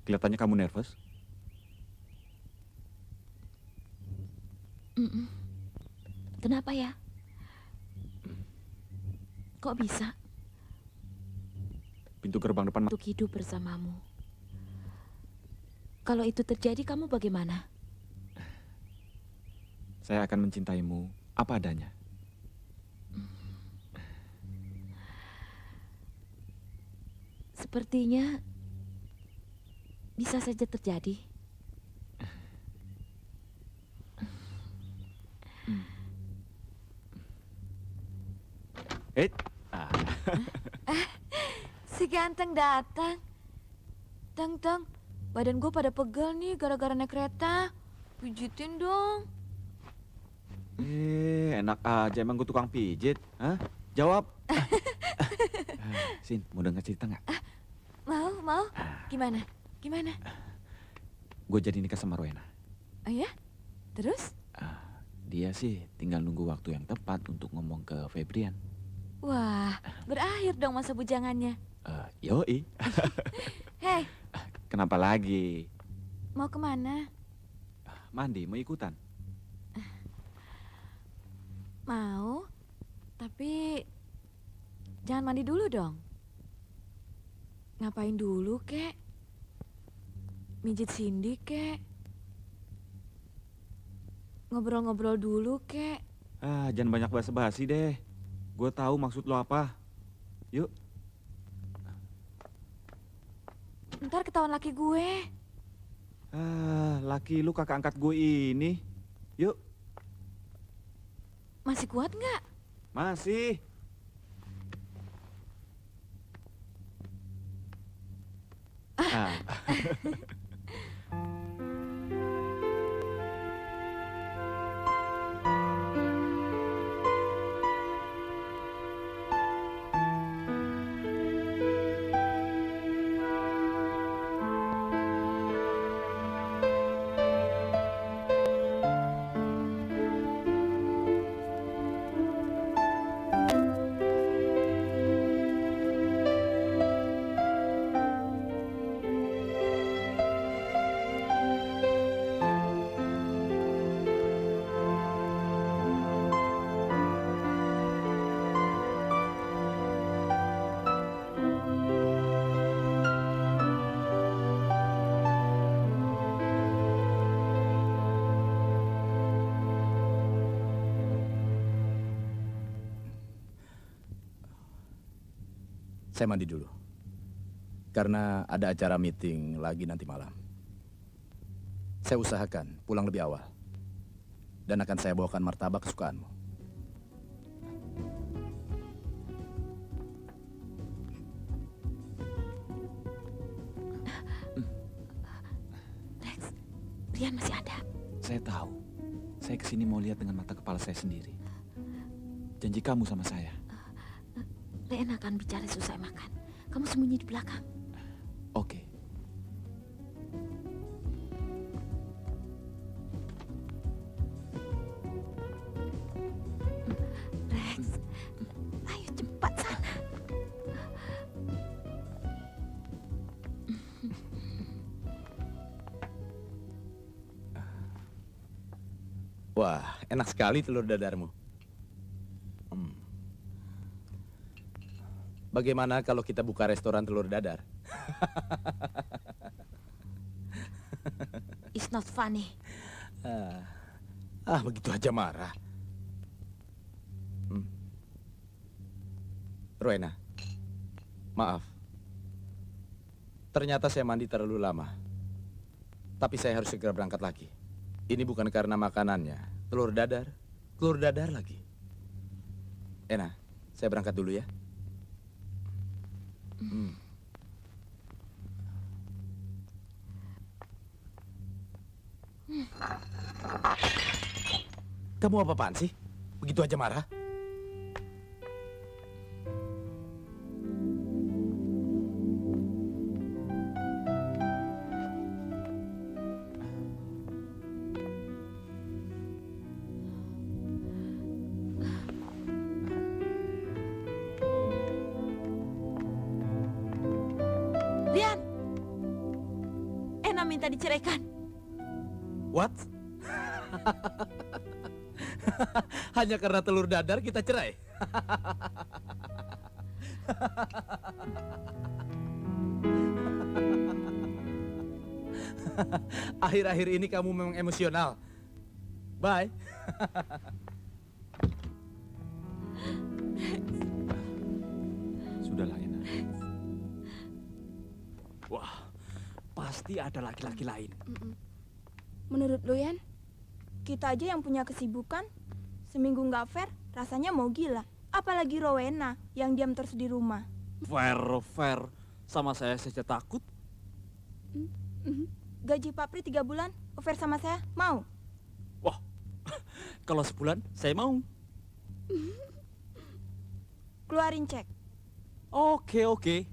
Kelihatannya kamu nervous. Mm-mm. Kenapa ya? Kok bisa Pintu gerbang depan untuk hidup bersamamu? Kalau itu terjadi, kamu bagaimana? saya akan mencintaimu apa adanya. Sepertinya bisa saja terjadi. Ah, Si ganteng datang. Teng, badan gue pada pegel nih gara-gara naik kereta. Pijitin dong. enak aja emang gue tukang pijit. Hah? Jawab. Sin, mau denger cerita nggak? Mau? Gimana? Gue jadi nikah sama Rowena. Oh ya? Terus? Dia sih tinggal nunggu waktu yang tepat untuk ngomong ke Febrian. Wah, berakhir dong masa bujangannya. Yoi. Hei, Kenapa lagi? mau kemana? Mandi, mau ikutan? Mau, tapi jangan mandi dulu dong. Ngapain dulu, kek? Mijit Cindy, kek? Ngobrol-ngobrol dulu, kek? Jangan banyak basa-basi deh. Gue tahu maksud lo apa. Yuk. Ntar ketahuan laki gue. Laki lu kakak angkat gue ini. Yuk. Masih kuat nggak? Masih. Saya mandi dulu. Karena ada acara meeting lagi nanti malam. Saya usahakan pulang lebih awal. Dan akan saya bawakan martabak kesukaanmu. Rex, Rian masih ada. Saya tahu. Saya kesini mau lihat dengan mata kepala saya sendiri. Janji kamu sama saya. Lena akan bicara selesai makan. Kamu sembunyi di belakang. Oke. Rex, ayo cepat sana. Wah, enak sekali telur dadarmu. Bagaimana kalau kita buka restoran telur dadar? It's not funny. Begitu aja marah. Rowena, maaf. Ternyata saya mandi terlalu lama. Tapi saya harus segera berangkat lagi. Ini bukan karena makanannya. Telur dadar lagi. Ena, saya berangkat dulu ya. Kamu apa-apaan sih? Begitu aja marah? Rian, Ena minta diceraikan. What? Hanya karena telur dadar kita cerai? Akhir-akhir ini kamu memang emosional. Bye. Sudahlah, Ena. Wah, pasti ada laki-laki lain. Menurut lu, Yan, kita aja yang punya kesibukan, seminggu nggak fair, rasanya mau gila. Apalagi Rowena yang diam terus di rumah. Fair. Sama saya saja takut. Gaji Pak Pri 3 bulan, fair sama saya, mau? Wah, kalau sebulan saya mau. Keluarin cek. Oke.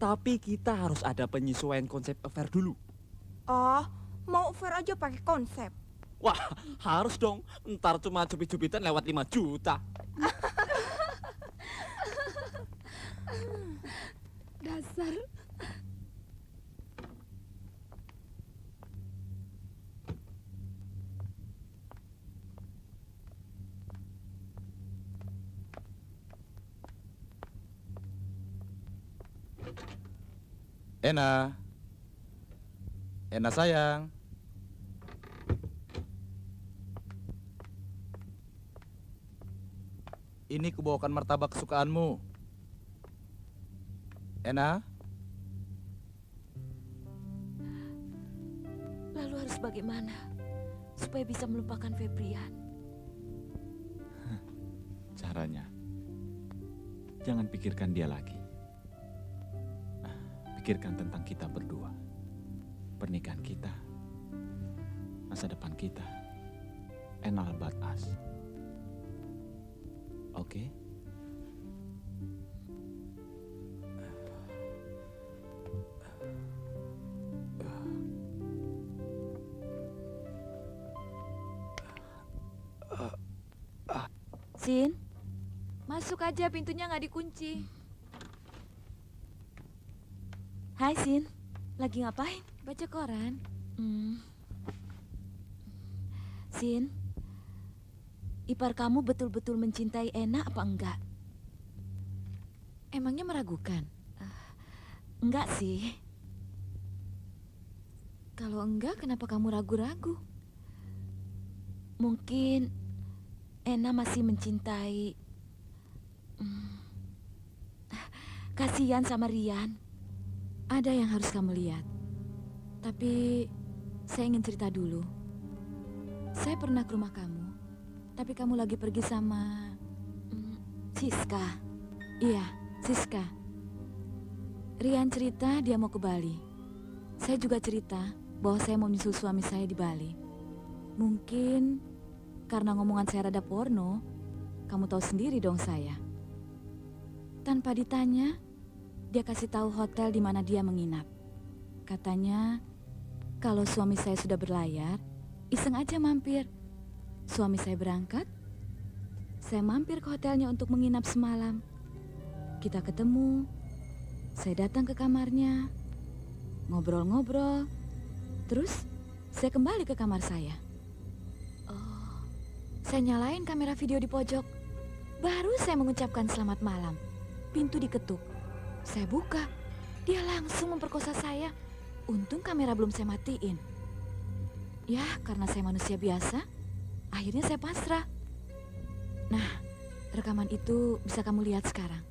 Tapi kita harus ada penyesuaian konsep affair dulu. Oh, mau fair aja pakai konsep. Wah, harus dong. Ntar cuma cubit-cubitan lewat 5 juta. Dasar. Ena sayang. Ini kubawakan martabak kesukaanmu. Ena, Lalu harus bagaimana supaya bisa melupakan Febrian? Caranya, jangan pikirkan dia lagi. Pikirkan tentang kita berdua. Pernikahan kita. Masa depan kita. And all about us. Oke? Sin, Masuk aja, pintunya nggak dikunci. hai Sin. Lagi ngapain? Baca koran. Sin, ipar kamu betul-betul mencintai Ena apa enggak? Emangnya meragukan? Enggak sih. Kalau enggak, kenapa kamu ragu-ragu? Mungkin Ena masih mencintai Kasihan sama Rian. Ada yang harus kamu lihat. Tapi saya ingin cerita dulu. Saya pernah ke rumah kamu, tapi kamu lagi pergi sama... Siska. Iya, Siska. Rian cerita dia mau ke Bali. Saya juga cerita bahwa saya mau menyusul suami saya di Bali. Mungkin karena ngomongan saya rada porno, kamu tahu sendiri dong saya. Tanpa ditanya, dia kasih tahu hotel di mana dia menginap. Katanya, kalau suami saya sudah berlayar, iseng aja mampir. Suami saya berangkat, saya mampir ke hotelnya untuk menginap semalam. Kita ketemu, saya datang ke kamarnya, ngobrol-ngobrol, terus saya kembali ke kamar saya. Oh, saya nyalain kamera video di pojok. Baru saya mengucapkan selamat malam, pintu diketuk. Saya buka, dia langsung memperkosa saya. Untung kamera belum saya matiin. Ya, karena saya manusia biasa, akhirnya saya pasrah. Nah, rekaman itu bisa kamu lihat sekarang.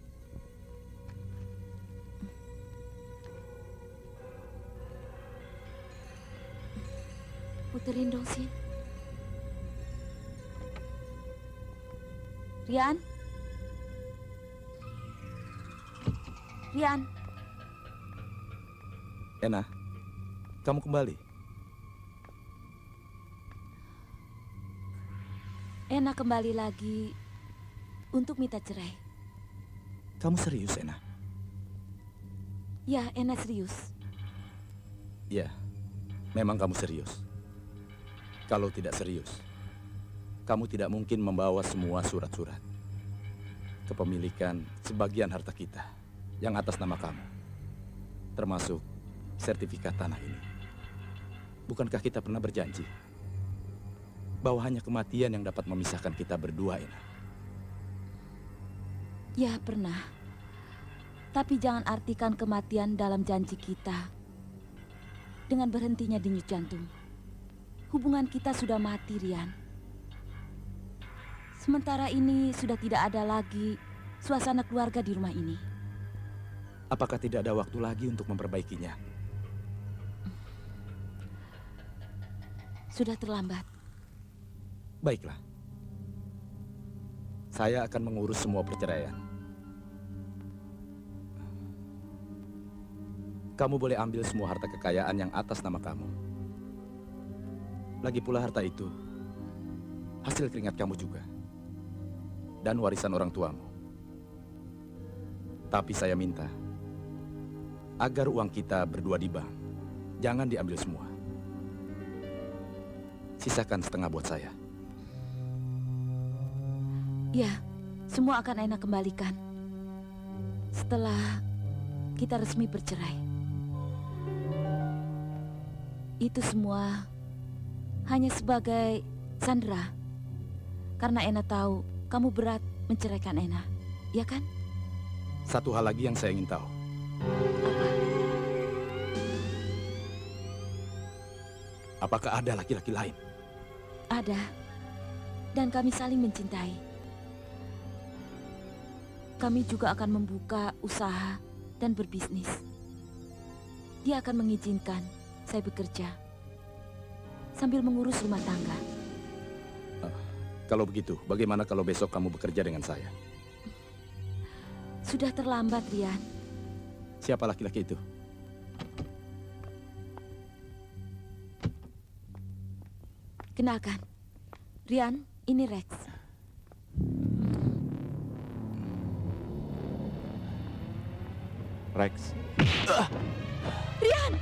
Puterin dong, Sin. Rian? Rian? Ena, kamu kembali. Ena kembali lagi untuk minta cerai. Kamu serius, Ena? Ya, Ena serius. Ya, memang kamu serius. Kalau tidak serius, kamu tidak mungkin membawa semua surat-surat kepemilikan sebagian harta kita yang atas nama kamu, termasuk sertifikat tanah ini. Bukankah kita pernah berjanji bahwa hanya kematian yang dapat memisahkan kita berdua, Ena? Ya, pernah. Tapi jangan artikan kematian dalam janji kita dengan berhentinya denyut jantung. Hubungan kita sudah mati, Rian. Sementara ini sudah tidak ada lagi suasana keluarga di rumah ini. Apakah tidak ada waktu lagi untuk memperbaikinya? Sudah terlambat. Baiklah. Saya akan mengurus semua perceraian. Kamu boleh ambil semua harta kekayaan yang atas nama kamu. Lagi pula harta itu hasil keringat kamu juga. Dan warisan orang tuamu. Tapi saya minta agar uang kita berdua di bank jangan diambil semua. Sisakan setengah buat saya. Ya, semua akan Ena kembalikan setelah kita resmi bercerai. Itu semua hanya sebagai sandera. Karena Ena tahu kamu berat menceraikan Ena, ya kan? Satu hal lagi yang saya ingin tahu. Apakah ada laki-laki lain? Ada. Dan kami saling mencintai. Kami juga akan membuka usaha dan berbisnis. Dia akan mengizinkan saya bekerja sambil mengurus rumah tangga. Kalau begitu, bagaimana kalau besok kamu bekerja dengan saya? Sudah terlambat, Rian. Siapa laki-laki itu? Kenalkan, Rian, ini Rex. Rex. Rian! Rian!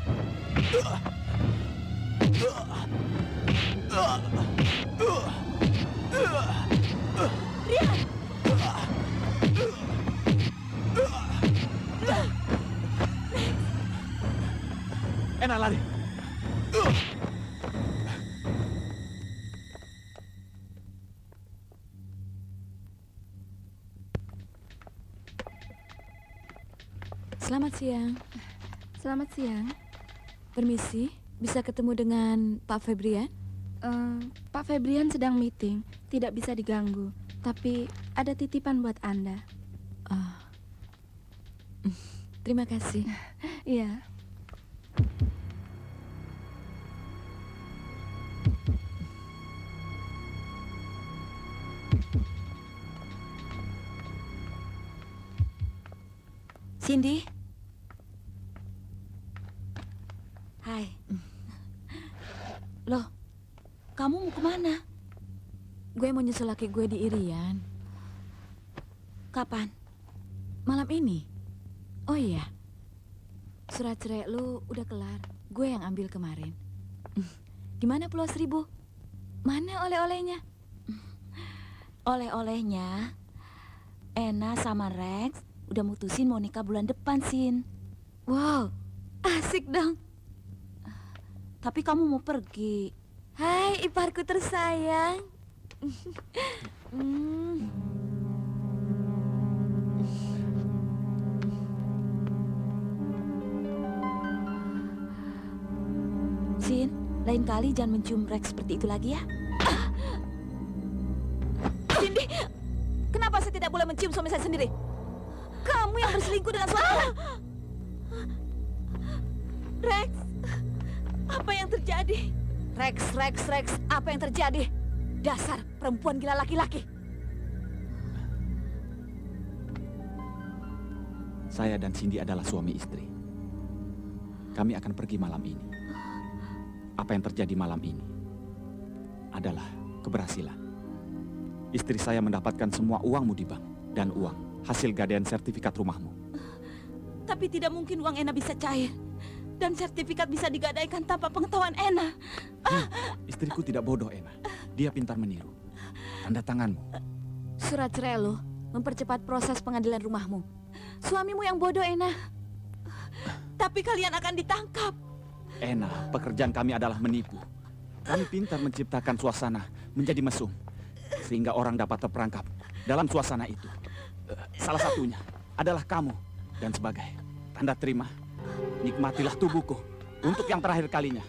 Ena lari. Selamat siang. Selamat siang. Permisi, bisa ketemu dengan Pak Febrian? Pak Febrian sedang meeting, tidak bisa diganggu. Tapi ada titipan buat Anda. Terima kasih. Iya. Cindy. Hai. Loh, kamu mau kemana? Gue mau nyusul laki gue di Irian. Kapan? Malam ini. Oh iya. Surat cerai lu udah kelar. Gue yang ambil kemarin. Gimana Pulau Seribu? Mana oleh-olehnya? Oleh-olehnya, Ena sama Rex udah mutusin mau nikah bulan depan, Sin. Wow, asik dong. Tapi kamu mau pergi. Hai iparku tersayang. Sin, lain kali jangan mencium Rex seperti itu lagi ya. Cindy, kenapa saya tidak boleh mencium suami saya sendiri? Kamu yang berselingkuh dengan suami. Rex, apa yang terjadi? Rex, apa yang terjadi? Dasar perempuan gila laki-laki. Saya dan Cindy adalah suami istri. Kami akan pergi malam ini. Apa yang terjadi malam ini adalah keberhasilan. Istri saya mendapatkan semua uangmu di bank dan uang hasil gadaian sertifikat rumahmu. Tapi tidak mungkin uang Ena bisa cair. Dan sertifikat bisa digadaikan tanpa pengetahuan Ena. Istriku tidak bodoh, Ena. Dia pintar meniru. Tanda tanganmu. Surat cerai lo mempercepat proses pengadilan rumahmu. Suamimu yang bodoh, Ena. Tapi kalian akan ditangkap. Ena, pekerjaan kami adalah menipu. Kami pintar menciptakan suasana menjadi mesum. Sehingga orang dapat terperangkap dalam suasana itu. Salah satunya adalah kamu. Dan sebagai tanda terima, nikmatilah tubuhku untuk yang terakhir kalinya.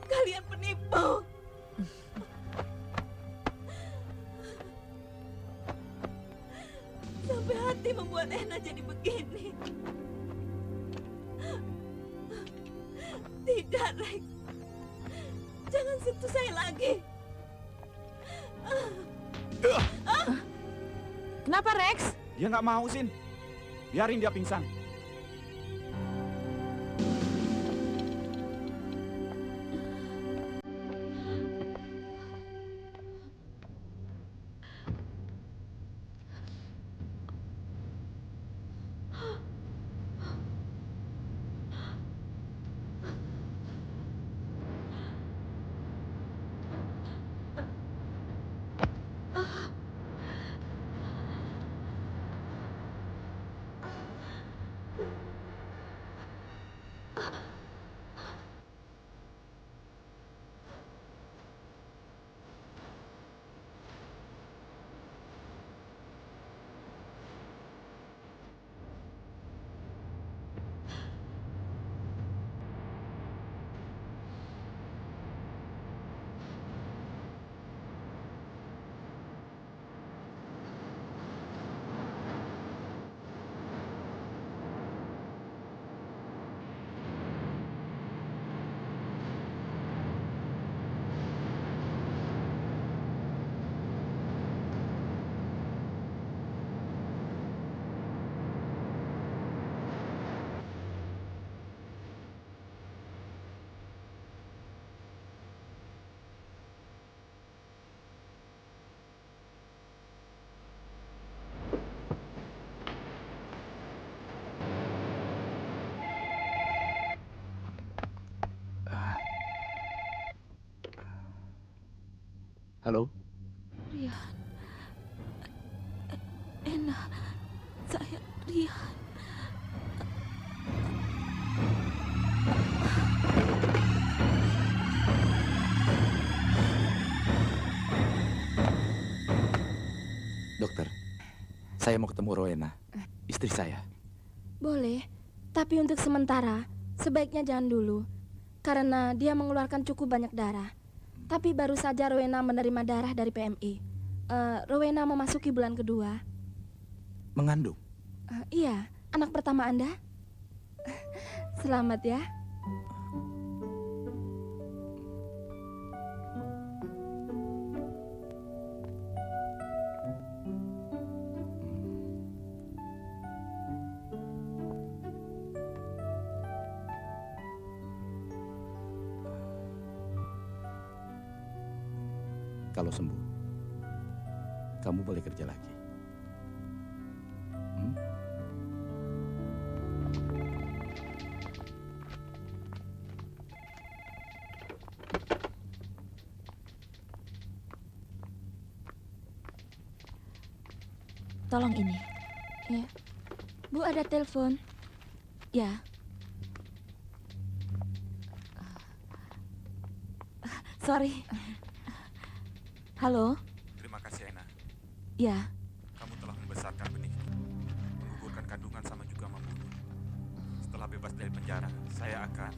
Kalian penipu. Sampai hati membuat Ena jadi begini. Tidak, Rex. Jangan sentuh saya lagi. Kenapa, Rex? Dia nggak mau, Sin. Biarin dia pingsan. Halo? Rian. Ena. Saya Rian. Dokter, saya mau ketemu Rowena, istri saya. Boleh, tapi untuk sementara sebaiknya jangan dulu. Karena dia mengeluarkan cukup banyak darah. Tapi baru saja Rowena menerima darah dari PMI. Rowena memasuki bulan kedua. Mengandung? Iya, anak pertama Anda. Selamat ya. Kalau sembuh, kamu boleh kerja lagi. Hmm? Tolong ini. Ya. Bu, ada telepon. Ya. Sorry. Halo? Terima kasih, Ena. Ya. Kamu telah membesarkan benih, menggugurkan kandungan sama juga membunuh. Setelah bebas dari penjara, saya akan